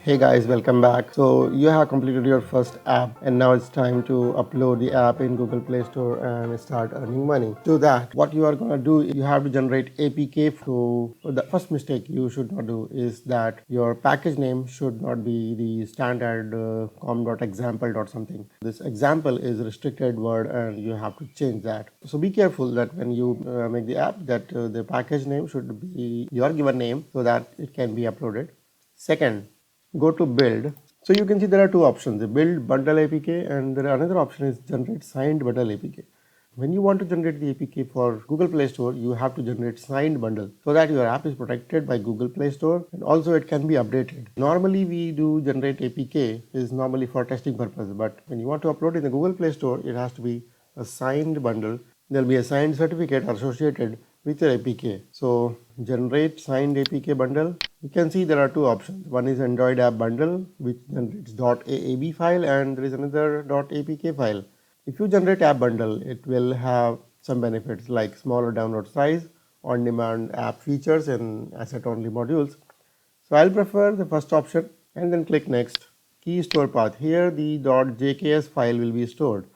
Hey guys, welcome back. So you have completed your first app and now it's time to upload the app in Google Play Store and start earning money. To that, what you are going to do, you have to generate APK. So the first mistake you should not do is that your package name should not be the standard com.example.something. This example is a restricted word and you have to change that. So be careful that when you make the app that the package name should be your given name so that it can be uploaded. Second, go to build. So you can see there are two options, the build bundle APK and there are another option is generate signed bundle APK. When you want to generate the APK for Google Play Store, you have to generate signed bundle so that your app is protected by Google Play Store and also it can be updated. Normally we do generate APK is normally for testing purpose, but when you want to upload in the Google Play Store, it has to be a signed bundle. There will be a signed certificate associated with your APK. So generate signed APK bundle. You can see there are two options. One is Android app bundle which generates .aab file and there is another .apk file. If you generate app bundle, it will have some benefits like smaller download size, on-demand app features and asset-only modules. So I'll prefer the first option and then click next. Key store path. Here the .jks file will be stored.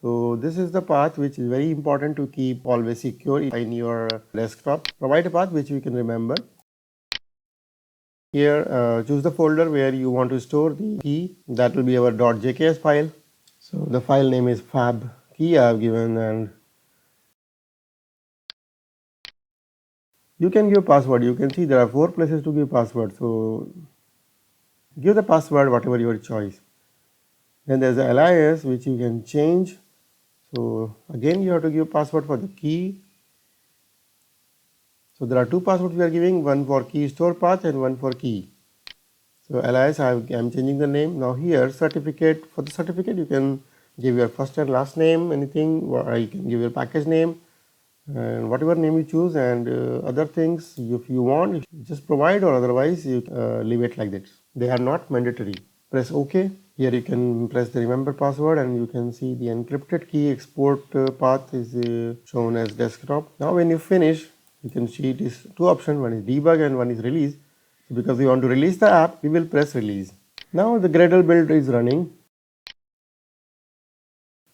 So this is the path which is very important to keep always secure in your desktop. Provide a path which you can remember. Here choose the folder where you want to store the key. That will be our .jks file. So the file name is fab key I have given and you can give password. You can see there are 4 places to give password. So give the password whatever your choice. Then there's the alias which you can change. So again you have to give password for the key. So there are 2 passwords we are giving, one for key store path and one for key. So alias I am changing the name. Now here certificate, for the certificate you can give your first and last name, anything, or you can give your package name and whatever name you choose, and other things if you want just provide, or otherwise you leave it like this. They are not mandatory. Press OK. Here you can press the remember password and you can see the encrypted key export path is shown as desktop. Now when you finish, you can see it is 2 options, one is debug and one is release. So because we want to release the app, we will press release. Now the Gradle build is running.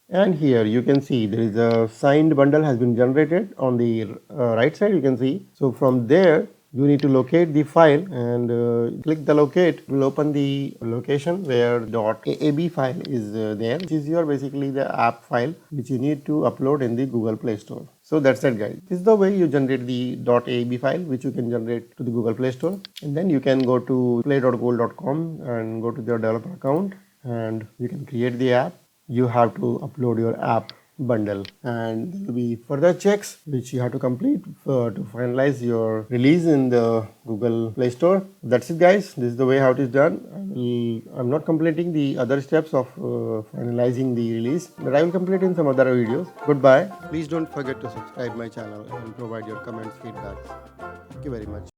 And here you can see there is a signed bundle has been generated on the right side, you can see. So from there you need to locate the file and click the locate. It will open the location where .aab file is there, which is your basically the app file which you need to upload in the Google Play Store. So that's it guys. This is the way you generate the .aab file which you can generate to the Google Play Store, and then you can go to play.gold.com and go to your developer account and you can create the app. You have to upload your app bundle and there will be further checks which you have to complete to finalize your release in the Google Play Store. That's it guys. This is the way how it is done. I'm not completing the other steps of finalizing the release, but I will complete in some other videos. Goodbye. Please don't forget to subscribe my channel and provide your comments, feedbacks. Thank you very much.